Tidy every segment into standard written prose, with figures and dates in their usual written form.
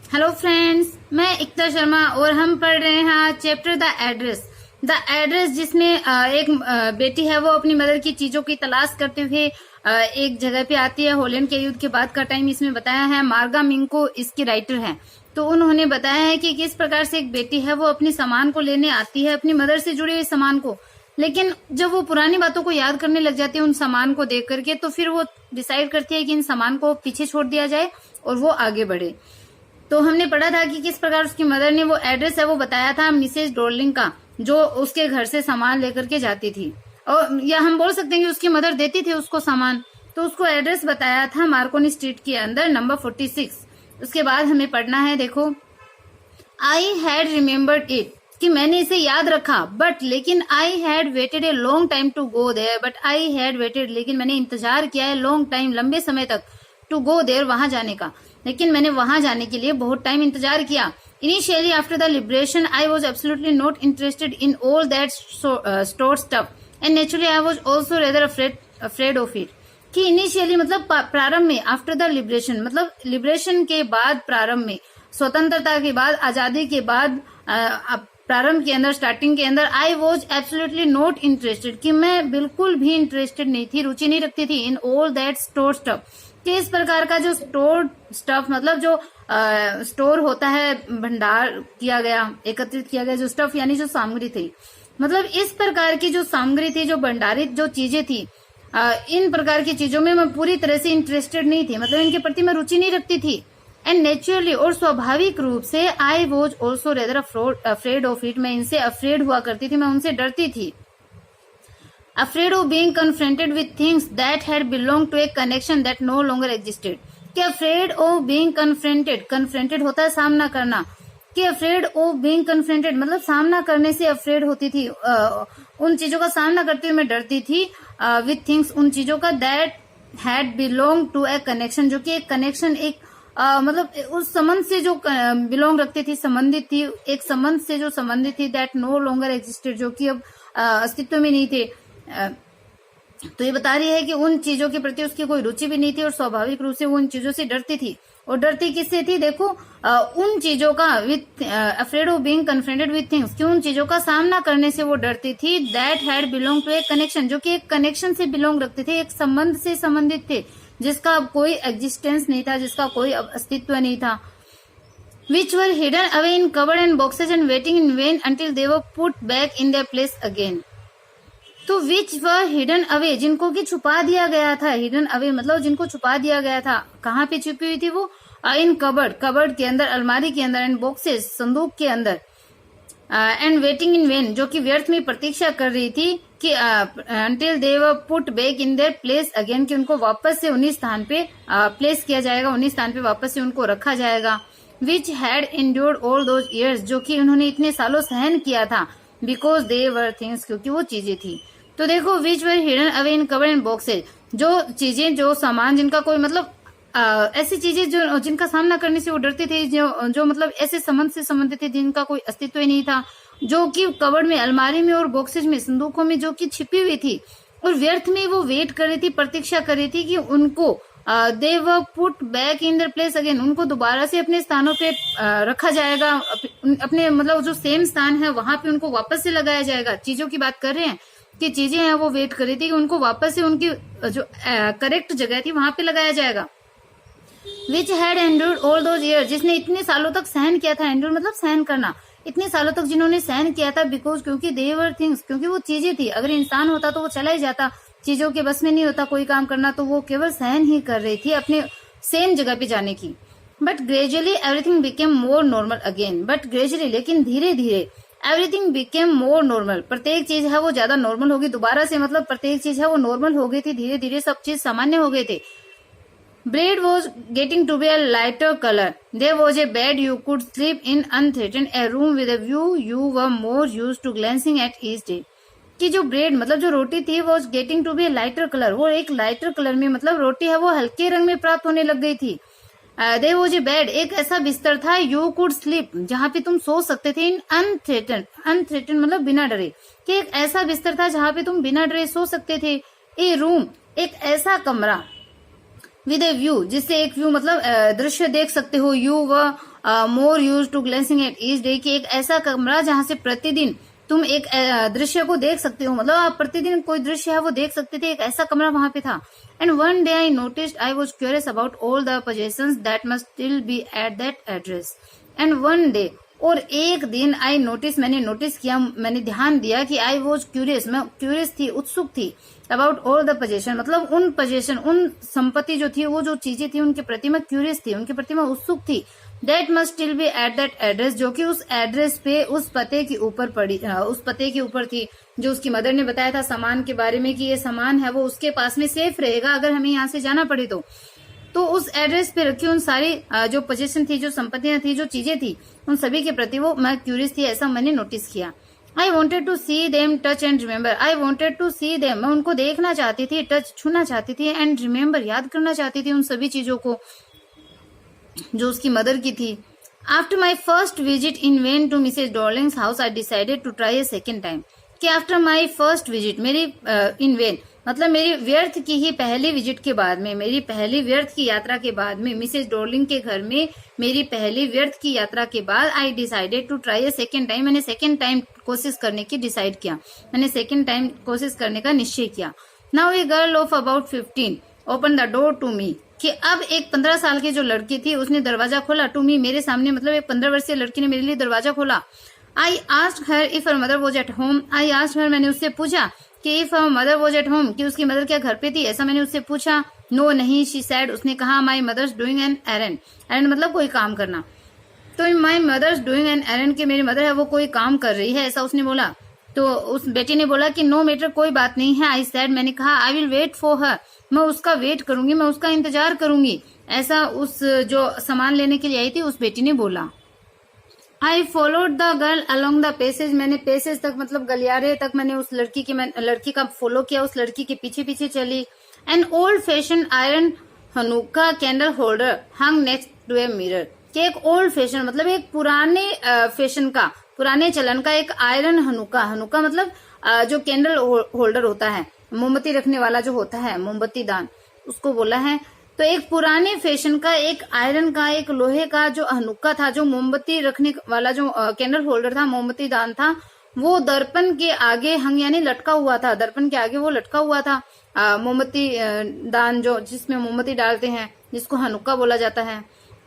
Hello friends, मैं इक्ता शर्मा और हम पढ़ रहे हैं chapter the address. The address जिसमें एक बेटी है वो अपनी मदर की चीजों की तलाश करते हुए एक जगह पे आती है। होलैंड के युद्ध के बाद का टाइम इसमें बताया है। मार्गा मिंको इसकी राइटर है, तो उन्होंने बताया है कि किस प्रकार से एक बेटी है वो अपनी सामान को लेने आती है, अपनी मदर से जुड़े हुए सामान को। लेकिन जब वो पुरानी बातों को याद करने लग जाती है उन सामान को देख करके, तो फिर वो डिसाइड करती है कि इन सामान को पीछे छोड़ दिया जाए और वो आगे बढ़े। तो हमने पढ़ा था कि किस प्रकार उसकी मदर ने वो एड्रेस है वो बताया था मिसेज डॉर्लिंग का, जो उसके घर से सामान लेकर के जाती थी, और या हम बोल सकते हैं कि उसकी मदर देती थी उसको सामान। तो उसको एड्रेस बताया था मार्कोनी स्ट्रीट के अंदर नंबर 46। उसके बाद हमें पढ़ना है, देखो, आई हैड रिमेम्बर्ड इट, कि मैंने इसे याद रखा, बट लेकिन I had waited a long time to go there, but I had waited, लेकिन मैंने इंतजार किया है, लॉन्ग टाइम, लंबे समय तक, टू गो देयर, वहां जाने का, लेकिन मैंने वहां जाने के लिए बहुत टाइम इंतजार किया। Initially after the liberation I was absolutely not interested in all that store stuff and naturally I was also rather afraid of it. कि इनिशियली मतलब प्रारंभ में, आफ्टर द लिबरेशन मतलब लिबरेशन के बाद, प्रारंभ में, स्वतंत्रता के बाद, आजादी के बाद, प्रारंभ के अंदर, स्टार्टिंग के अंदर, I was absolutely not interested, कि मैं बिल्कुल भी इंटरेस्टेड नहीं थी, रुचि नहीं रखती थी, in all that store stuff, कि इस प्रकार का जो स्टोर स्टफ मतलब जो स्टोर होता है, भंडार किया गया, एकत्रित किया गया जो स्टफ यानी जो सामग्री थी, मतलब इस प्रकार की जो सामग्री थी, जो भंडारित जो चीजें थी, इन प्रकार की चीजों में मैं पूरी तरह से इंटरेस्टेड नहीं थी, मतलब इनके प्रति मैं रुचि नहीं रखती थी। एंड नेचुरली, और स्वाभाविक रूप से, I was also rather afraid of it, मैं इनसे अफ्रेड हुआ करती थी, मैं उनसे डरती थी। Afraid of being confronted with things that had belonged to a connection that no longer existed. कि afraid of being confronted होता है सामना करना, कि afraid of being confronted मतलब सामना करने से afraid होती थी, उन चीजों का सामना करते हुए मैं डरती थी, with things, उन चीजों का, that had belonged to a connection, जो कि एक कनेक्शन, एक मतलब उस संबंध से जो बिलोंग रखती थी, संबंधित थी, एक संबंध से जो संबंधित थी, दैट नो लॉन्गर एग्जिस्टेड, जो कि अब अस्तित्व में नहीं थे। तो ये बता रही है कि उन चीजों के प्रति उसकी कोई रुचि भी नहीं थी और स्वाभाविक रूप से वो उन चीजों से डरती थी। और डरती किससे थी? देखो, उन चीजों का, with afraid of being confronted with things, कि उन चीजों का सामना करने से वो डरती थी, that had belong to a connection, जो कि एक कनेक्शन से बिलोंग रखते थे, एक संबंध से संबंधित थे, जिसका अब कोई एग्जिस्टेंस नहीं था, जिसका कोई अस्तित्व नहीं था। Which were hidden away in cupboard and boxes and waiting in vain until they were put back in their place again. तो विच वर हिडन अवे, जिनको की छुपा दिया गया था, हिडन अवे मतलब जिनको छुपा दिया गया था, कहाँ पे छुपी हुई थी वो? इन कबर्ड के अंदर, अलमारी के अंदर, एंड बॉक्सेस, संदूक के अंदर, एंड वेटिंग इन वेन, जो कि व्यर्थ में प्रतीक्षा कर रही थी, कि until they were put back in their place again, कि उनको वापस से उन्हीं स्थान पे प्लेस किया जाएगा, उन्हीं स्थान पे वापस से उनको रखा जाएगा। Which had endured all those years, जो कि उन्होंने इतने सालों सहन किया था, बिकॉज दे वर थिंग्स, क्योंकि वो चीजें थी। तो देखो, which were hidden away in cover and boxes, जो चीजें, जो सामान, जिनका कोई मतलब ऐसी चीजें जो जिनका सामना करने से वो डरती थी, जो मतलब ऐसे संबंध से संबंधित थे जिनका कोई अस्तित्व ही नहीं था, जो कि कबर्ड में, अलमारी में और बॉक्सेज में, संदूकों में जो कि छिपी हुई थी, और व्यर्थ में वो वेट कर रही थी, प्रतीक्षा कर रही थी कि उनको they were put back in their place again, उनको दोबारा से अपने स्थानों पे रखा जाएगा, अपने मतलब जो सेम स्थान है वहां पे उनको वापस से लगाया जाएगा। चीजों की बात कर रहे हैं कि चीजें हैं वो वेट कर रही थी कि उनको वापस से उनकी जो करेक्ट जगह थी वहां पे लगाया जाएगा। Which had endured all those year, जिसने इतने सालों तक सहन किया था, एंड्योर्ड मतलब सहन करना, इतने सालों तक जिन्होंने सहन किया था, बिकॉज, क्योंकि दे वर थिंग्स, क्योंकि वो चीजें थी। अगर इंसान होता तो वो चला ही जाता, चीजों के बस में नहीं होता कोई काम करना, तो वो केवल सहन ही कर रही थी अपने सेम जगह पे जाने की। But gradually everything became more normal again, but gradually, लेकिन धीरे धीरे, एवरीथिंग बिकेम मोर नॉर्मल, प्रत्येक चीज है वो ज्यादा नॉर्मल होगी, दोबारा से मतलब प्रत्येक चीज है वो नॉर्मल हो गई थी, धीरे धीरे सब चीज सामान्य हो गए थे। Bread was getting to be a lighter color. There was a bed you could sleep in unthreatened, a room with a view you were more used to glancing at each day. कि जो bread मतलब जो रोटी थी, वो getting to be a lighter colour, वो एक lighter colour में, मतलब रोटी है वो हल्के रंग में प्राप्त होने लग गई थी। देयर वाज ए बेड, एक ऐसा बिस्तर था, यू कुड स्लीप, जहां पे तुम सो सकते थे, इन अनथ्रेटन मतलब बिना डरे, कि एक ऐसा बिस्तर था जहां पे तुम बिना डरे सो सकते थे। ए रूम, एक ऐसा कमरा, विद ए व्यू, जिससे एक व्यू मतलब दृश्य देख सकते हो, you were more used to glancing at each day, कि एक ऐसा कमरा जहां से प्रतिदिन तुम एक दृश्य को देख सकते हो, मतलब आप प्रतिदिन कोई दृश्य है वो देख सकते थे, एक ऐसा कमरा वहां पे था. And one day I noticed I was curious about all the possessions that must still be at that address. And one day, और एक दिन, आई नोटिस, मैंने नोटिस किया, मैंने ध्यान दिया कि आई वॉज क्यूरियस, मैं क्यूरियस थी, उत्सुक थी, अबाउट ऑल द पोजेशन, मतलब उन पोजेशन, उन संपत्ति जो थी, वो जो चीजें थी उनके प्रति मैं क्यूरियस थी, उनके प्रति मैं उत्सुक थी. That must still be at that address, जो कि उस एड्रेस पे, उस पते के ऊपर पड़ी, उस पते के ऊपर थी, जो उसकी मदर ने बताया था सामान के बारे में कि ये सामान है वो उसके पास में सेफ रहेगा अगर हमें यहाँ से जाना पड़े तो उस एड्रेस पे रखी उन सारी जो पोजीशन थी, जो संपत्तियां थी, जो चीजें थी, उन सभी के प्रति वो मैं क्यूरियस थी, ऐसा मैंने नोटिस किया. I wanted to see them, touch and remember. I wanted to see them, मैं उनको देखना चाहती थी, टच, छूना चाहती थी, एंड रिमेम्बर, याद करना चाहती थी उन सभी चीजों को जो उसकी मदर की थी. After my first visit in vain to Mrs Darling's house I decided to try a second time, कि आफ्टर माई फर्स्ट विजिट, मेरी इन वेन मतलब मेरी व्यर्थ की ही पहली विजिट के बाद में, मेरी पहली व्यर्थ की यात्रा के बाद में, मिसेज डॉर्लिंग के घर में मेरी पहली व्यर्थ की यात्रा के बाद, I decided to try a second time, मैंने सेकेंड टाइम कोशिश करने की डिसाइड किया, मैंने सेकेंड टाइम कोशिश करने का निश्चय किया. Now a girl of about 15 open the door to me, कि अब एक 15 साल की जो लड़की थी उसने दरवाजा खोला, टू मी, मेरे सामने, मतलब एक 15 वर्षीय लड़की ने मेरे लिए दरवाजा खोला. आई asked her if her mother was at home, I asked हर, मैंने उससे पूछा कि if her mother was at home, कि उसकी मदर क्या घर पे थी, ऐसा मैंने उससे पूछा. नो, नहीं, शी सैड, उसने कहा, माई मदर्स डूइंग एन एरंड, एरंड मतलब कोई काम करना, तो माई मदर्स डूइंग एन एरंड, कि मेरी मदर है वो कोई काम कर रही है, ऐसा उसने बोला. तो उस बेटी ने बोला कि नो मैटर, कोई बात नहीं है. आई सैड, मैंने कहा, I will wait for her, मैं उसका वेट करूंगी, मैं उसका इंतजार करूंगी, ऐसा उस जो सामान लेने के लिए आई थी उस बेटी ने बोला. I followed the girl along the passage, मैंने पेसेज तक, मतलब गलियारे तक, मैंने उस लड़की का फॉलो किया, उस लड़की के पीछे पीछे चली. An old fashion iron Hanukkah candle holder hung next to a mirror, कि एक ओल्ड फैशन मतलब एक पुराने फैशन का, पुराने चलन का एक आयरन हनुका, हनुका मतलब जो कैंडल होल्डर होता है, मोमबत्ती रखने वाला जो होता है, मोमबत्ती दान, उसको बोला है. तो एक पुराने फैशन का, एक आयरन का, एक लोहे का जो हनुक्का था, जो मोमबत्ती रखने वाला जो कैंडल होल्डर था, मोमबत्ती दान था, वो दर्पण के आगे हंग यानी लटका हुआ था, दर्पण के आगे वो लटका हुआ था. मोमबत्ती दान जो जिसमें मोमबत्ती डालते हैं, जिसको हनुक्का बोला जाता है.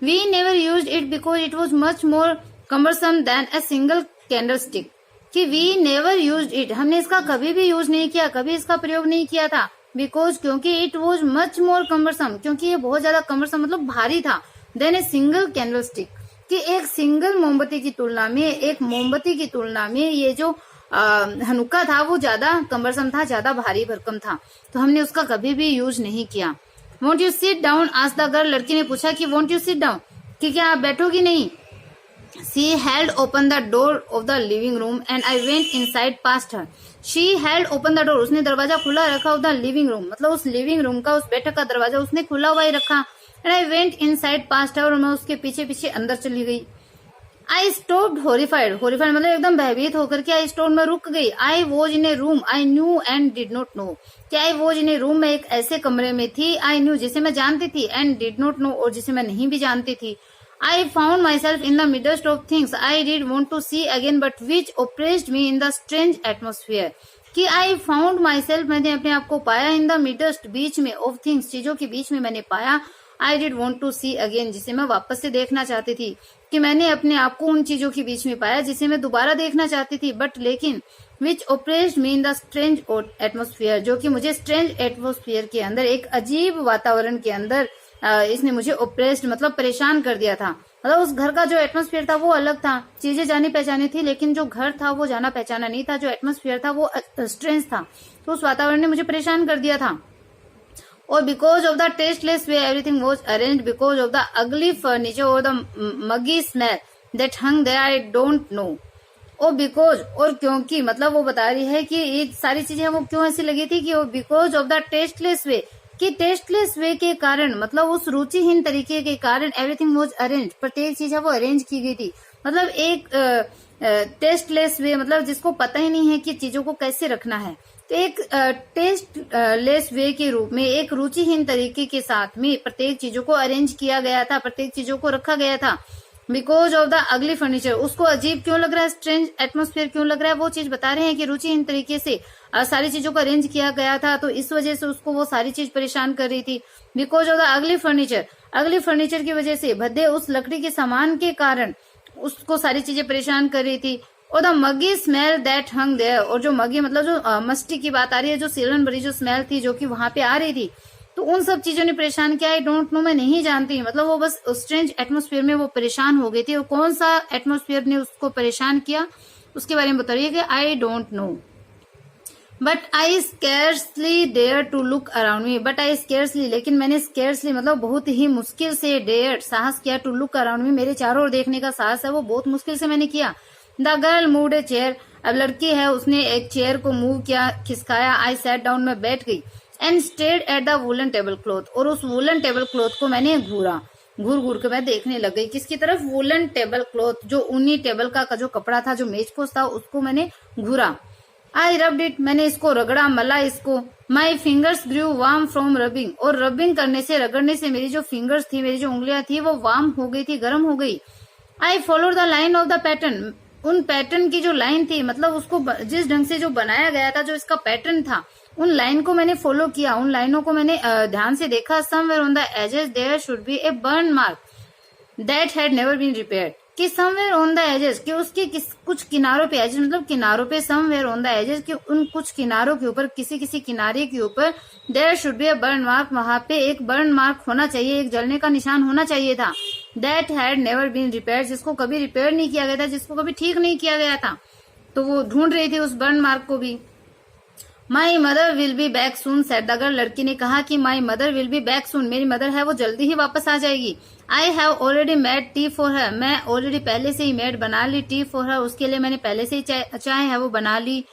We never used it because it was much more cumbersome than a single candle stick, कि वी नेवर यूज्ड इट, हमने इसका कभी भी यूज नहीं किया, कभी इसका प्रयोग नहीं किया था. बिकॉज, क्योंकि it was much more cumbersome, क्योंकि ये बहुत ज्यादा कम्बरसम मतलब भारी था, than a single candle stick, कि एक सिंगल मोमबत्ती की तुलना में, एक मोमबत्ती की तुलना में ये जो हनुक्का था वो ज्यादा कम्बरसम था, ज्यादा भारी भरकम था, तो हमने उसका कभी भी यूज नहीं किया. Want you sit down, asked the girl, लड़की ने पूछा कि वॉन्ट यू सिट डाउन, कि क्या आप बैठोगी नहीं. She held open the door of the living room and I went inside past her. She held open the door, उसने दरवाजा खुला रखा, of the living room मतलब उस लिविंग रूम का, उस बैठक का दरवाजा उसने खुला हुआ ही रखा. And I went inside past her, और मैं उसके पीछे पीछे अंदर चली गई. I stopped horrified, horrified मतलब एकदम भयभीत होकर के, I stopped, मैं रुक गई. I was in a room I knew and did not know, कि I was in a room, मैं एक ऐसे कमरे में थी, I knew जिसे मैं जानती थी, and did not know और जिसे मैं नहीं भी जानती थी. I found myself in the midst of things I did want to see again but which oppressed me in the strange atmosphere, कि I found myself, मैंने अपने आप को पाया, in the midst, बीच में, of things, चीजों के बीच में मैंने पाया, I did want to see again, जिसे मैं वापस से देखना चाहती थी, कि मैंने अपने आप को उन चीजों के बीच में पाया जिसे मैं दोबारा देखना चाहती थी, बट लेकिन which oppressed me in the strange atmosphere, जो कि मुझे strange atmosphere के अंदर, एक अजीब वातावरण के अंदर इसने मुझे ओप्रेस्ड मतलब परेशान कर दिया था. मतलब उस घर का जो एटमॉस्फेयर था वो अलग था, चीजें जानी पहचानी थी, लेकिन जो घर था वो जाना पहचाना नहीं था, जो एटमॉस्फेयर था वो स्ट्रेंज था, तो उस वातावरण ने मुझे परेशान कर दिया था. और because of the tasteless way everything was arranged, because of the ugly furniture और the muggy smell that hung there, I don't know. और बिकॉज, और क्योंकि, मतलब वो बता रही है कि ये सारी चीजें वो क्यों ऐसी लगी थी, कि वो बिकॉज ऑफ द टेस्टलेस वे, कि टेस्टलेस वे के कारण, मतलब उस रुचिहीन तरीके के कारण, एवरीथिंग वाज अरेंज, प्रत्येक चीज है वो अरेंज की गई थी. मतलब एक टेस्टलेस वे मतलब जिसको पता ही नहीं है कि चीजों को कैसे रखना है, तो एक टेस्टलेस वे के रूप में, एक रुचिहीन तरीके के साथ में प्रत्येक चीजों को अरेंज किया गया था, प्रत्येक चीजों को रखा गया था. Because of the ugly furniture, उसको अजीब क्यों लग रहा है, स्ट्रेंज एटमोस्फेयर क्यों लग रहा है, वो चीज बता रहे हैं कि रुचिहीन तरीके से सारी चीजों को अरेंज किया गया था, तो इस वजह से उसको वो सारी चीज परेशान कर रही थी। Because of the ugly furniture, अगली फर्नीचर की वजह से, भद्दे उस लकड़ी के सामान के कारण उसको सारी चीजें परेशान कर रही थी। और the muggy smell that hung there, और जो मगी मतलब जो मस्टी की बात आ रही है, जो सीलन भरी जो स्मेल थी जो कि वहां पे आ रही थी, तो उन सब चीजों ने परेशान किया। आई डोंट नो, मैं नहीं जानती, मतलब वो बस स्ट्रेंज एटमोस्फेयर में वो परेशान हो गई थी। और कौन सा एटमोस्फेयर ने उसको परेशान किया उसके बारे में बता रही है कि I don't know. But I scarcely dare to look around me, but I scarcely, लेकिन मैंने स्केर्सली मतलब बहुत ही मुश्किल से, डेयर साहस किया, टू लुक अराउंड मी, मेरे चारों ओर देखने का साहस है वो बहुत मुश्किल से मैंने किया। The girl moved a chair, अब लड़की है उसने एक चेयर को मूव किया, खिसकाया। आई सैट डाउन, मैं बैठ गई। And stayed at the woollen table cloth, और उस वुलन टेबल क्लॉथ को मैंने घूर घूर के मैं देखने लग गई। किसकी तरफ, वुलन टेबल क्लॉथ, जो ऊनी टेबल का जो कपड़ा था, जो मेजपोश था, उसको मैंने घूरा। आई रब्ड इट, मैंने इसको रगड़ा, मला इसको। My fingers grew warm from rubbing, और रबिंग करने से, रगड़ने से मेरी जो फिंगर्स थी, मेरी जो उंगलियां थी, वो वार्म हो गई थी, गर्म हो गई। I followed the line of the pattern, उन पैटर्न की जो लाइन थी, मतलब उसको जिस ढंग से जो बनाया गया था, जो इसका पैटर्न था, उन लाइन को मैंने फॉलो किया, उन लाइनों को मैंने ध्यान से देखा। Somewhere on the edges there should be a burn mark that had never been repaired, कि समवेयर ऑन द एजेस, कि उसके कुछ किनारों पे, एजेस मतलब किनारों पे, समवेयर ऑन द एजेस, कि उन कुछ किनारों के ऊपर, किसी किसी किनारे के ऊपर, there should be a burn mark, वहां पे एक बर्न मार्क होना चाहिए, एक जलने का निशान होना चाहिए था। That had never been repaired, जिसको कभी रिपेयर नहीं किया गया था, जिसको कभी ठीक नहीं किया गया था, तो वो ढूंढ रही थी उस बर्न मार्क को भी। My mother will be back soon said the girl, लड़की ने कहा कि my mother will be back soon, मेरी मदर है वो जल्दी ही वापस आ जाएगी। I have already made tea for her, मैं ऑलरेडी पहले से ही मेड बना ली टी फॉर हर, उसके लिए मैंने पहले से ही चाय है वो बना ली।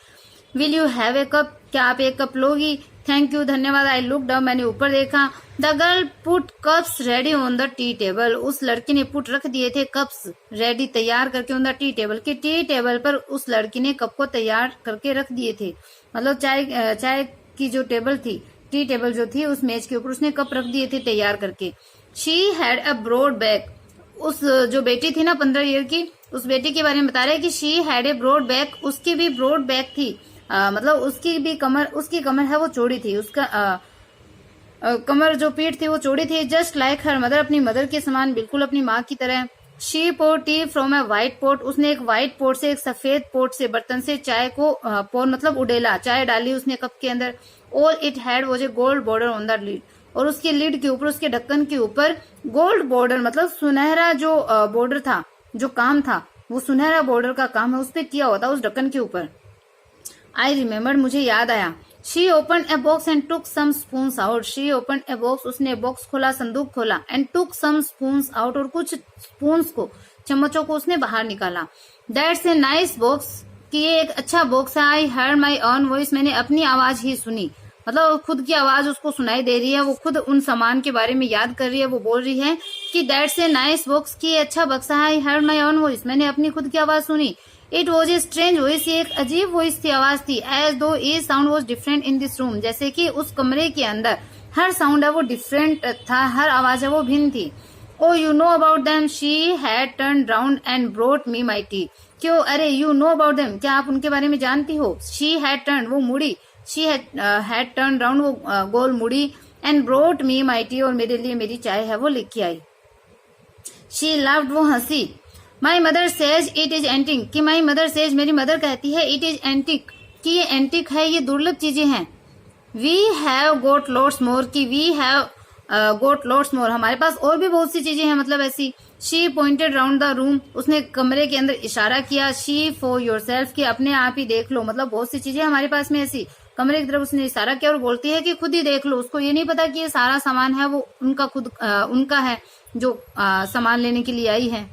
Will you have a cup, क्या आप एक कप लोगी? थैंक यू, धन्यवाद। आई लुक्ड अप, मैंने ऊपर देखा। The girl put cups ready on the tea table, उस लड़की ने पुट रख दिए थे कप्स रेडी, तैयार करके, ऑन द टी टेबल, की टी टेबल पर उस लड़की ने कप को तैयार करके रख दिए थे, मतलब चाय की जो टेबल थी, टी टेबल जो थी, उस मेज के ऊपर उसने कप रख दिए थे तैयार करके। She had a broad back, उस जो बेटी थी ना 15 ईयर की, उस बेटी के बारे में बता रहे हैं कि she had a broad back, उसकी भी ब्रॉड बैक थी, मतलब उसकी कमर है वो चौड़ी थी, उसका कमर जो पीठ थी वो चौड़ी थी। जस्ट लाइक हर मदर, अपनी मदर के समान, बिल्कुल अपनी माँ की तरह। She pour tea from a white pot, उसने एक व्हाइट पोट से, एक सफेद पोट से, बर्तन से चाय को पोर मतलब उडेला, चाय डाली उसने कप के अंदर। All it had was a gold border on the lead, और उसके लीड के ऊपर, उसके ढक्कन के ऊपर गोल्ड बॉर्डर, मतलब सुनहरा जो बॉर्डर था, जो काम था, वो सुनहरा बॉर्डर का काम है उस पर किया हुआ था उस ढक्कन के ऊपर। आई रिमेम्बर, मुझे याद आया। She open a box and took some spoons out, she open a box, उसने बॉक्स खोला, संदूक खोला, and took some spoons out, और कुछ स्पून्स को, चम्मचों को उसने बाहर निकाला। दैट्स ए नाइस बॉक्स, कि ये एक अच्छा बॉक्स है। I heard my own voice, मैंने अपनी आवाज ही सुनी, मतलब खुद की आवाज उसको सुनाई दे रही है, वो खुद उन सामान के बारे में याद कर रही है, वो बोल रही है कि दैट्स ए नाइस बॉक्स, की अच्छा बक्सा है। I heard my own voice, मैंने अपनी खुद की आवाज सुनी। It was a strange voice, ये एक अजीब वॉइस थी, आवाज थी। As though a sound was different in this room, जैसे कि उस कमरे के अंदर हर साउंड है वो डिफरेंट था, हर आवाज है वो भिन्न थी। Oh you know about them, she had turned round and brought me my tea, क्यों, अरे यू नो अबाउट देम, क्या आप उनके बारे में जानती हो? शी हैड टर्न, वो मुड़ी, शी हैड टर्न राउंड, वो गोल मुड़ी, and brought me my T, और मेरे लिए मेरी चाय है वो लेके आई। शी लाफ्ड, वो हंसी। My mother says it is antique, कि माई मदर सेज, मेरी मदर कहती है, इट इज एंटिक, कि ये एंटिक है, ये दुर्लभ चीजें हैं। We have got lots more, कि we have got lots more, हमारे पास और भी बहुत सी चीजें हैं, मतलब ऐसी। She pointed round the room, उसने कमरे के अंदर इशारा किया। शी फॉर योर सेल्फ, कि अपने आप ही देख लो, मतलब बहुत सी चीजें हमारे पास में ऐसी। कमरे की तरफ उसने इशारा किया और बोलती है कि खुद ही देख लो, उसको ये नहीं पता कि ये सारा सामान है वो उनका खुद उनका है, जो सामान लेने के लिए आई है।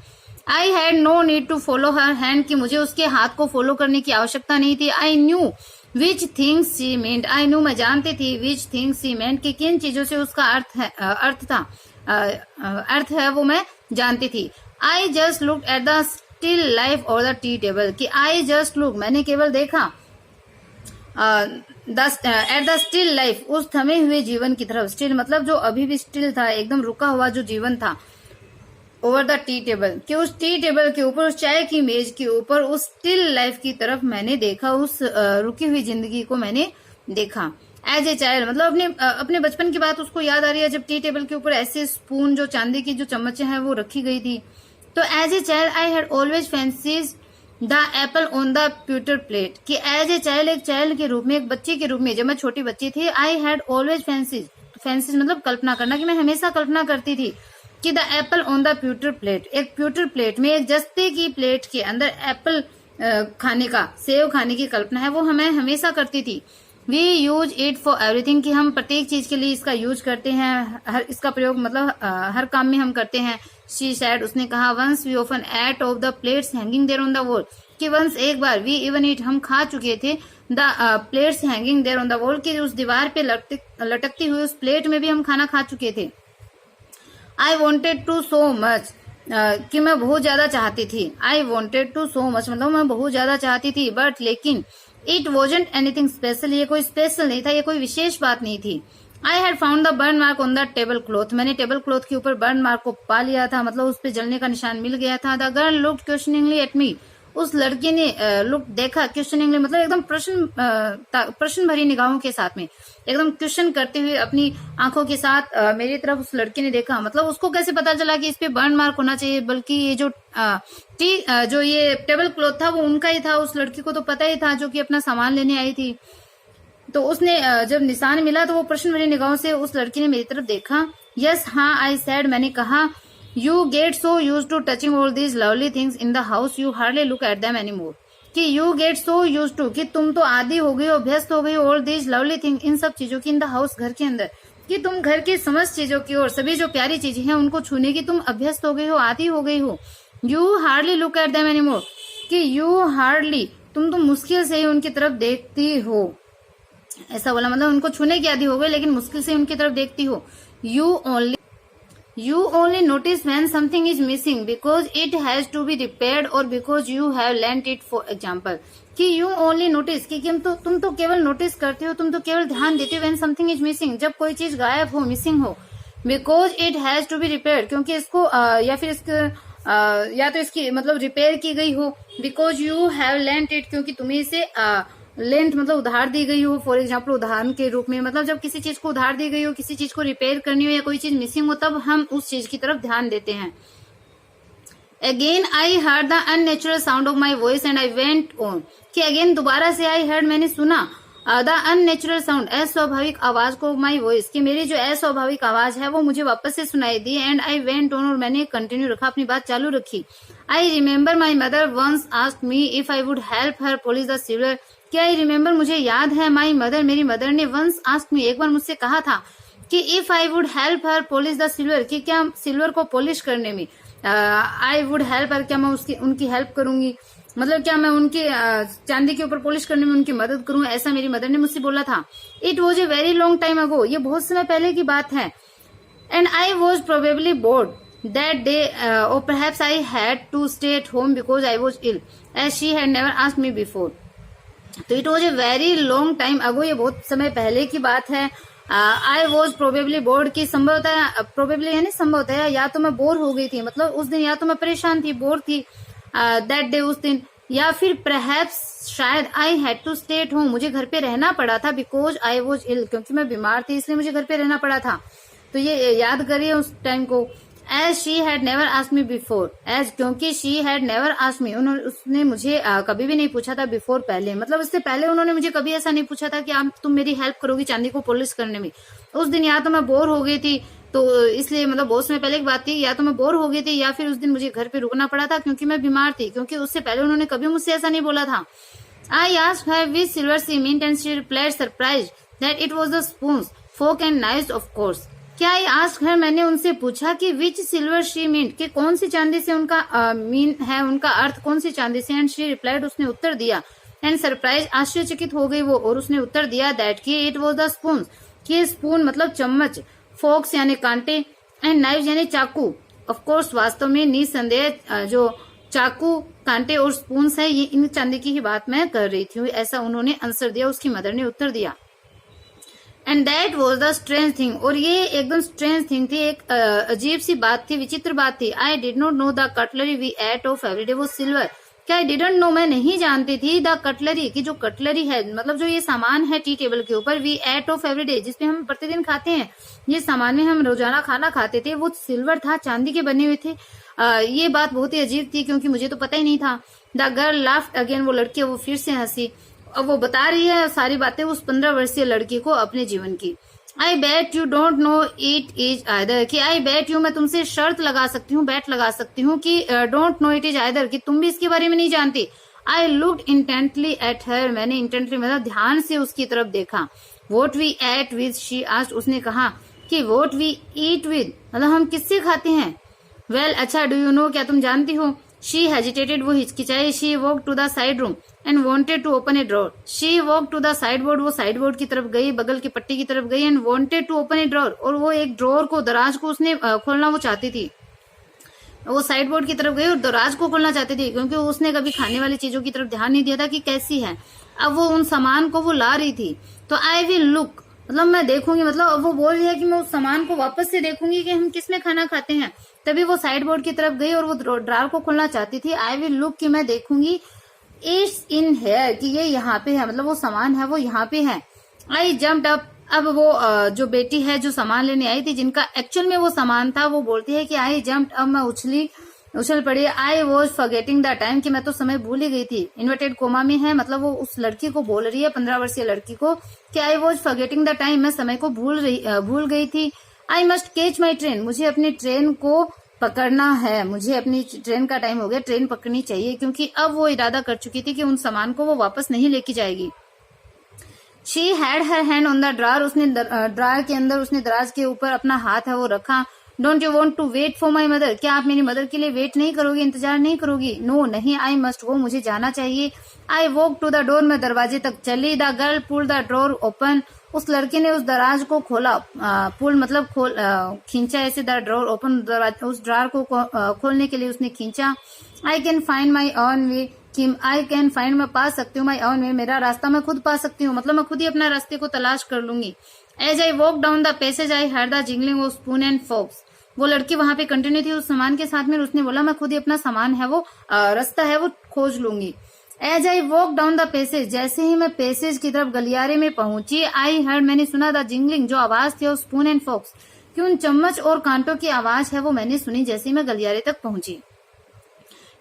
I had no need to follow her hand, कि मुझे उसके हाथ को फॉलो करने की आवश्यकता नहीं थी। I knew which things she meant, I knew, मैं जानती थी, विच थिंग्स शी मेंट, कि किन चीजों से उसका अर्थ है वो मैं जानती थी। I just look at the still life और द टी टेबल, कि आई जस्ट लुक, मैंने केवल देखा, एट द स्टिल लाइफ, उस थमे हुए जीवन की तरफ। स्टिल मतलब जो अभी भी स्टिल था, एकदम रुका हुआ जो जीवन था, ओवर द टी टेबल, कि उस टी टेबल के ऊपर, उस चाय की मेज के ऊपर, उस स्टिल लाइफ की तरफ मैंने देखा, उस रुकी हुई जिंदगी को मैंने देखा। एज ए चाइल्ड, मतलब अपने बचपन की बात उसको याद आ रही है जब टी टेबल के ऊपर ऐसे स्पून, जो चांदी की जो चम्मचें हैं वो रखी गई थी। तो as a child I had always fancies the apple on the pewter plate, कि एज ए चाइल्ड, एक चाइल्ड के रूप में, एक बच्चे के रूप में, जब मैं छोटी बच्ची थी, आई हैड ऑलवेज फैंसीज, फैंसीज मतलब कल्पना करना, कि मैं हमेशा कल्पना करती थी कि the apple on the pewter plate, एक प्यूटर प्लेट में, एक जस्ते की प्लेट के अंदर एप्पल खाने का, सेव खाने की कल्पना है वो हमें हमेशा करती थी। We use it for everything, कि हम प्रत्येक चीज के लिए इसका यूज करते हैं, इसका प्रयोग मतलब हर काम में हम करते हैं। शी सैड, उसने कहा, once we often ate off the plates hanging there on the wall, कि वंस एक बार, वी इवन इट हम खा चुके थे, the plates hanging there on the wall, कि उस दीवार पे लटकती हुई उस प्लेट में भी हम खाना खा चुके थे। I wanted to so much, कि मैं बहुत ज्यादा चाहती थी। I wanted to so much मतलब मैं बहुत ज्यादा चाहती थी, बट लेकिन इट वॉजेंट एनीथिंग स्पेशल, ये कोई स्पेशल नहीं था, ये कोई विशेष बात नहीं थी। I had found the burn mark on the table cloth, मैंने टेबल क्लॉथ के ऊपर बर्न मार्क को पा लिया था, मतलब उस पर जलने का निशान मिल गया था। The girl looked questioningly at me, उस लड़की ने लुक देखा, क्वेश्चनिंगली मतलब एकदम प्रश्न भरी निगाहों के साथ में, एकदम क्वेश्चन करते हुए अपनी आंखों के साथ मेरी तरफ उस लड़की ने देखा। मतलब उसको कैसे पता चला कि इस पे बर्न मार्क होना चाहिए, बल्कि ये जो ये टेबल क्लॉथ था वो उनका ही था, उस लड़की को तो पता ही था जो कि अपना सामान लेने आई थी। तो उसने जब निशान मिला तो वो प्रश्न भरी निगाहों से उस लड़की ने मेरी तरफ देखा। यस हाँ, आई सेड, मैंने कहा, you get so used to touching all these lovely things in the house, you hardly look at them any more, कि you get so used to, कि तुम तो आदी हो गई हो, अभ्यस्त हो गई हो, ऑल दीज लवली थिंग, इन सब चीजों की, इन द हाउस, घर के अंदर, कि तुम घर की समस्त चीजों की और सभी जो प्यारी चीजें हैं उनको छूने की तुम अभ्यस्त हो गई हो, आदी हो गई हो। You hardly look at them any more, कि यू हार्डली, तुम तो मुश्किल से ही उनकी तरफ देखती हो, ऐसा बोला, मतलब उनको छूने की आदी हो गई लेकिन मुश्किल से उनकी तरफ देखती हो। You only notice when something is missing because it has to be repaired or because you have lent it for example, कि you only notice, कि तुम तो केवल नोटिस करते हो, तुम तो केवल ध्यान देते हो when something is missing, जब कोई चीज गायब हो, मिसिंग हो, because it has to be repaired, क्योंकि इसको या फिर इसके या तो इसकी मतलब रिपेयर की गई हो, because you have lent it, क्योंकि तुम्हें इसे लेंट मतलब उधार दी गई हो, फॉर एग्जाम्पल उदाहरण के रूप में, मतलब जब किसी चीज को उधार दी गई हो, किसी चीज को रिपेयर करनी हो या कोई चीज मिसिंग हो, तब हम उस चीज की तरफ ध्यान देते हैं। Again I heard the unnatural sound of my voice and I went on, कि अगेन दोबारा से आई हर्ड, मैंने सुना, द अननेचुरल साउंड, अस्वाभाविक आवाज को, माई वॉइस, कि मेरी जो अस्वाभाविक आवाज है वो मुझे वापस से सुनाई दी। एंड आई वेंट ऑन, और मैंने कंटिन्यू रखा, अपनी बात चालू रखी। I remember my mother once asked me if I would help her polish the silver, क्या आई रिमेम्बर, मुझे याद है, माई मदर, मेरी मदर ने, वंस आस्क्ड मी, एक बार मुझसे कहा था, कि if I would help her polish the silver, कि क्या सिल्वर को पॉलिश करने में आई वुड हेल्प हर, क्या मैं उनकी हेल्प करूंगी, मतलब क्या मैं उनकी चांदी के ऊपर पॉलिश करने में उनकी मदद करूं, ऐसा मेरी मदर ने मुझसे बोला था। It was a very long time ago, ये बहुत समय पहले की बात है। And I was probably board that day or perhaps I had to stay at home because I was ill as she had never asked me before, तो it was a very long time ago, ये बहुत समय पहले की बात है। I was probably board, की संभवतः, प्रोबेबली यानी संभवतः, या तो मैं बोर हो गई थी, मतलब उस दिन या तो मैं परेशान थी, बोर थी दैट डे, उस दिन, या फिर परहैप्स शायद I had to stay at home, मुझे घर पे रहना पड़ा था, बिकॉज आई वॉज इल, क्योंकि मैं बीमार थी इसलिए मुझे घर पे रहना पड़ा था। तो ये याद करिए उस टाइम को। As she had never asked me before, as क्योंकि she had never asked me, उसने मुझे कभी भी नहीं पूछा था, बिफोर पहले, मतलब इससे पहले उन्होंने मुझे कभी ऐसा नहीं पूछा था कि तुम मेरी हेल्प करोगी चांदी को पॉलिश करने में। उस दिन या तो मैं बोर हो गई थी, तो इसलिए मतलब बहुत समय पहले की बात थी, या तो मैं बोर हो गई थी या फिर उस दिन मुझे घर पे रुकना पड़ा था क्योंकि मैं बीमार थी, क्योंकि उससे पहले उन्होंने कभी मुझसे ऐसा नहीं बोला था। I asked her which silver she meant and she replied surprised that it was the spoons, forks and knives of course, क्या आई आस्क्ड हर, मैंने उनसे पूछा कि विच सिल्वर शी मींट, कि कौन सी चांदी से उनका मीन है, उनका अर्थ कौन सी चांदी से। एंड शी रिप्लाइड, उसने उत्तर दिया, एंड सरप्राइज, आश्चर्यचकित हो गई वो, और उसने उत्तर दिया दैट कि इट वाज द स्पून्स, कि स्पून मतलब चम्मच, फोक्स यानी कांटे, एंड नाइफ यानी चाकू। ऑफ कोर्स वास्तव में निसंदेह जो चाकू, कांटे और स्पून्स है, ये इन चांदी की ही बात मैं कर रही थी, ऐसा उन्होंने आंसर दिया, उसकी मदर ने उत्तर दिया। And that was the strange thing, और ये एकदम स्ट्रेंज थिंग थी, एक अजीब सी बात थी, विचित्र बात थी। I did not know the cutlery we ate off everyday was silver. क्या आई डिडंट नो, मैं नहीं जानती थी, द कटलरी की जो कटलरी है, मतलब जो ये सामान है टी टेबल के ऊपर, वी एट ऑफ एवरीडे जिसपे हम प्रतिदिन खाते हैं, ये सामान में हम रोजाना खाना खाते थे, वो सिल्वर था, चांदी के बने हुए थे। ये बात बहुत ही अजीब थी क्योंकि मुझे तो पता ही नहीं था। द गर्ल लाफ्ड अगेन, वो लड़की वो फिर से हंसी। अब वो बता रही है सारी बातें उस 15 वर्षीय लड़की को अपने जीवन की। I bet you don't know it is either, कि आई बेट यू, मैं तुमसे शर्त लगा सकती हूँ, बैट लगा सकती हूँ कि don't know it is either, कि तुम भी इसके बारे में नहीं जानती। I looked intently at her, मैंने इंटेंटली मतलब ध्यान से उसकी तरफ देखा। What we ate with, she asked, उसने कहा कि वॉट वी ईट विद, मतलब हम किससे खाते हैं। वेल अच्छा, डू यू नो, क्या तुम जानती हो। शी हेजिटेटेड, वो हिचकिचाई। She walk to the side room and wanted to open a drawer. She walk to the sideboard, वो साइड बोर्ड की तरफ गई, बगल की पट्टी की तरफ गई। And wanted to open a drawer, और वो एक ड्रॉर को, दराज को उसने खोलना वो चाहती थी। वो साइड बोर्ड की तरफ गई और दराज को खोलना चाहती थी क्योंकि उसने कभी खाने वाली चीजों की तरफ ध्यान नहीं दिया था कि कैसी है। अब वो उन सामान को वो ला रही थी, तो आई विल लुक, मतलब मैं देखूंगी, मतलब अब वो बोल रही है कि मैं उस सामान को वापस से देखूंगी कि हम किसमें खाना खाते हैं। तभी वो साइड बोर्ड की तरफ गई और वो ड्रॉर को खोलना चाहती थी। आई विल लुक, कि मैं देखूंगी, इट्स इन हेयर, कि ये यहाँ पे है, मतलब वो सामान है वो यहाँ पे है। आई जम्प्ड अप, अब वो जो बेटी है जो सामान लेने आई थी, जिनका एक्चुअल में वो सामान था, वो बोलती है कि आई जम्प्ड, अब मैं उछल पड़ी। I was forgetting the time, कि मैं तो समय भूल ही गई थी। इन्वर्टेड कोमा में है, मतलब वो उस लड़की को बोल रही है, 15 वर्षीय लड़की को, कि I was forgetting the time, मैं समय को भूल गई थी। I must catch my train, मुझे अपनी ट्रेन को पकड़ना है, मुझे अपनी ट्रेन का टाइम हो गया, ट्रेन पकड़नी चाहिए, क्योंकि अब वो इरादा कर चुकी थी कि उन सामान को वो वापस नहीं लेके जाएगी। She had her hand on the drawer, उसने ड्रॉर के अंदर, उसने दराज के ऊपर अपना हाथ है वो रखा। Don't you want to wait for my mother, क्या आप मेरी मदर के लिए वेट नहीं करोगी, इंतजार नहीं करोगी। नो नहीं, आई मस्ट गो, मुझे जाना चाहिए। I walk to the door, मैं दरवाजे तक चली। The girl pull the door open, उस लड़के ने उस दराज को खोला, पुल मतलब खींचा ऐसे, द डोर ओपन, उस ड्रॉर को खोलने के लिए उसने खींचा। I can find my own way, I can find, मैं पा सकती हूँ, माई ओन वे, मेरा रास्ता मैं खुद पा सकती हूँ, मतलब मैं खुद ही अपना रास्ते को तलाश कर लूंगी। As I walk down the passage I heard the jingling of spoon and forks, वो लड़की वहां पे कंटिन्यू थी उस सामान के साथ में, उसने बोला मैं खुद ही अपना सामान है वो रास्ता है वो खोज लूंगी। As I walk down the passage, जैसे ही मैं पैसेज की तरफ गलियारे में पहुंची, आई हर्ड, मैंने सुना द जिंगलिंग, जो आवाज थी उस स्पून एंड फोक्स कि उन चम्मच और कांटों की आवाज है वो मैंने सुनी जैसे ही मैं गलियारे तक पहुंची।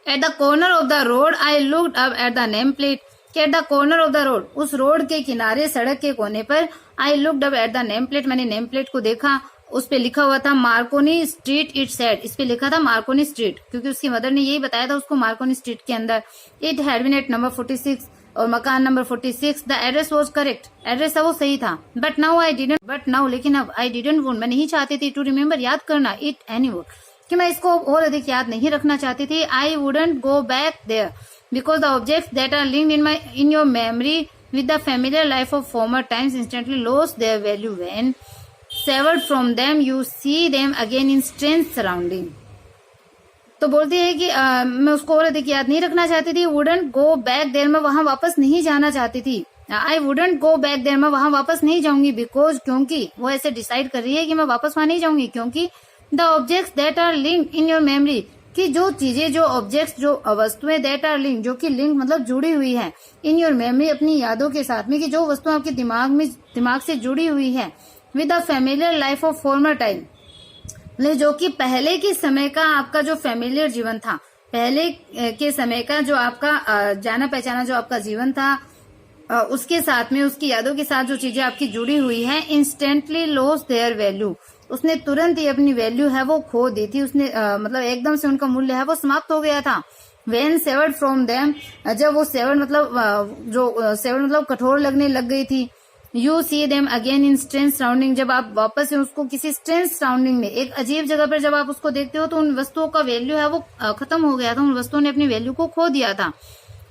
At the corner of the road I looked up at the name plate, at the corner of the road, उस रोड के किनारे सड़क के कोने पर, I looked up at the name plate, मैंने नेम प्लेट को देखा, उस पे लिखा हुआ था मार्कोनी स्ट्रीट, इट सेड, इस पे लिखा था मार्कोनी स्ट्रीट, क्योंकि उसकी मदर ने यही बताया था उसको मार्कोनी स्ट्रीट के अंदर। It had been at number 46, और मकान number 46, the address was correct, address था वो सही था। बट नाउ लेकिन अब आई डिडंट वांट, मैं नहीं चाहती थी, टू रिमेम्बर, याद करना, इट एनी मोर, कि मैं इसको और अधिक याद नहीं रखना चाहती थी। I wouldn't go back there because the objects that are linked in your memory with the familiar life of former times instantly lost their value when severed from them you see them again in strange surrounding। तो बोलती है कि मैं उसको और अधिक याद नहीं रखना चाहती थी। वुडंट गो बैक देयर, मैं वहां वापस नहीं जाना चाहती थी। I wouldn't go back there, मैं वहां वापस नहीं जाऊंगी, बिकॉज, क्योंकि वो ऐसे डिसाइड कर रही है कि मैं वापस वहां नहीं जाऊंगी, क्योंकि the objects that are linked in your memory, कि जो चीजें, जो ऑब्जेक्ट्स, जो वस्तुएं, दैट आर लिंक, जो कि लिंक मतलब जुड़ी हुई है, इन योर मेमोरी, अपनी यादों के साथ में, कि जो वस्तु आपके दिमाग से जुड़ी हुई है, with the familiar life of farmer time, जो कि पहले के समय का आपका जो फैमिलियर जीवन था, पहले के समय का जो आपका जाना पहचाना जो आपका जीवन था, उसके साथ में, उसकी यादों के साथ जो चीजें आपकी जुड़ी हुई है, इंस्टेंटली लॉस देयर वैल्यू, उसने तुरंत ही अपनी वैल्यू है वो खो दी थी, उसने मतलब एकदम से उनका मूल्य है वो समाप्त हो गया था। वेन सेवर्ड फ्रॉम देम, जब वो सेवर्ड मतलब कठोर लगने लग गई थी। You see them again in strange surrounding, जब आप वापस से उसको किसी स्ट्रेंज सराउंडिंग में, एक अजीब जगह पर जब आप उसको देखते हो, तो उन वस्तुओं का वैल्यू है वो खत्म हो गया था, उन वस्तुओं ने अपनी वैल्यू को खो दिया था।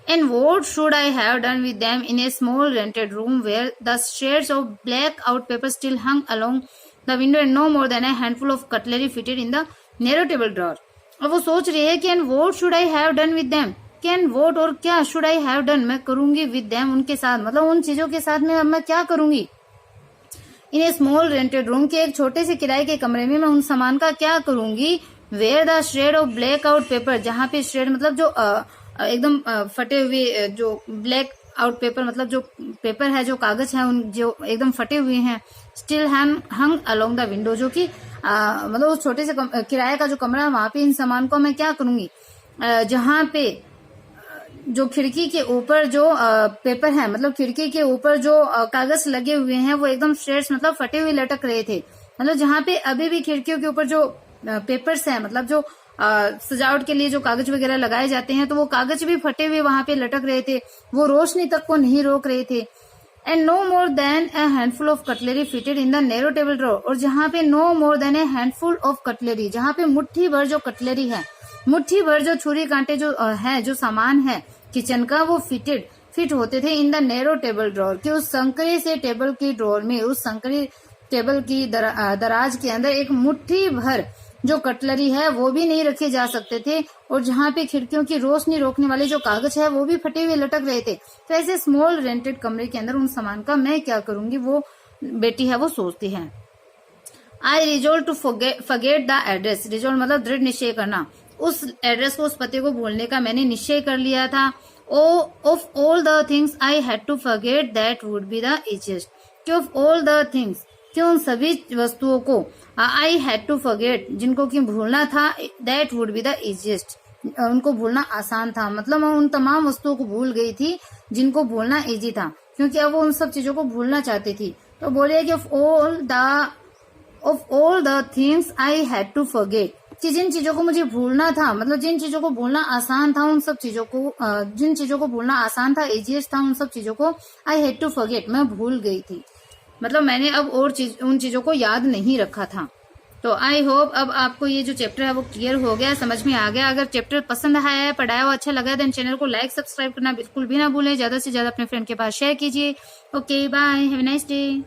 And what should I have done with them in a small rented room where the shades of black out paper still hung along the window and no more than a handful of cutlery fitted in the narrow table drawer. अब वो सोच रही है कि and what should I have done with them, can vote और क्या, should I have done मैं करूंगी, विद देम उनके साथ, मतलब उन चीजों के साथ में अब मैं क्या करूंगी। इन ए स्मॉल रेंटेड रूम, के एक छोटे से किराए के कमरे में मैं उन सामान का क्या करूंगी, where the shred of black out paper, जहाँ पे श्रेड मतलब जो एकदम फटे हुए जो ब्लैक आउट पेपर मतलब जो पेपर है, जो कागज है, उन जो एकदम फटे हुए हैं, still hung along the window, जो कि मतलब उस छोटे से किराए का जो कमरा है वहां पे इन सामान को मैं क्या करूंगी, जहाँ पे जो खिड़की के ऊपर जो पेपर है, मतलब खिड़की के ऊपर जो कागज लगे हुए हैं वो एकदम श्रेड्स मतलब फटे हुए लटक रहे थे। मतलब जहाँ पे अभी भी खिड़कियों के ऊपर जो पेपर्स हैं, मतलब जो सजावट के लिए जो कागज वगैरह लगाए जाते हैं, तो वो कागज भी फटे हुए वहां पे लटक रहे थे, वो रोशनी तक को नहीं रोक रहे थे। And no more than a handful of cutlery fitted in the narrow table drawer, और जहाँ पे no more than a handful of cutlery, जहाँ पे मुट्ठी भर जो कटलरी है, मुट्ठी भर जो छुरी कांटे जो है, जो सामान है किचन का, वो फिट होते थे इन द नैरो टेबल ड्रॉर, कि उस संकरे से टेबल की ड्रॉर में, उस संकरी टेबल की दराज के अंदर एक मुट्ठी भर जो कटलरी है वो भी नहीं रखे जा सकते थे, और जहाँ पे खिड़कियों की रोशनी रोकने वाले जो कागज है वो भी फटे हुए लटक रहे थे। तो ऐसे स्मॉल रेंटेड कमरे के अंदर उन सामान का मैं क्या करूंगी, वो बेटी है वो सोचती है। I resolve to forget the address, resolve मतलब दृढ़ निश्चय करना, उस एड्रेस को, उस पते को भूलने का मैंने निश्चय कर लिया था। Of all the things I had to forget that would be the easiest, कि ऑफ ऑल द थिंग्स, कि उन सभी वस्तुओं को, आई हैड टू फॉरगेट, जिनको कि भूलना था, that would be the easiest, उनको भूलना आसान था। मतलब मैं उन तमाम वस्तुओं को भूल गई थी जिनको भूलना इजी था, क्योंकि अब वो उन सब चीजों को भूलना चाहती थी। तो बोलिए कि of all the things I had to forget, कि जिन चीजों को मुझे भूलना था, मतलब जिन चीजों को भूलना आसान था, उन सब चीजों को, जिन चीजों को भूलना आसान था, इजीएस्ट था, उन सब चीजों को आई हैड टू फॉरगेट, मैं भूल गई थी। मतलब मैंने अब और उन चीजों को याद नहीं रखा था। तो आई होप अब आपको ये जो चैप्टर है वो क्लियर हो गया, समझ में आ गया। अगर चैप्टर पसंद आया है, पढ़ाया हुआ अच्छा लगा, देन चैनल को लाइक सब्सक्राइब करना बिल्कुल भी ना भूलें। ज्यादा से ज्यादा अपने फ्रेंड के पास शेयर कीजिए। Okay bye, have a nice day.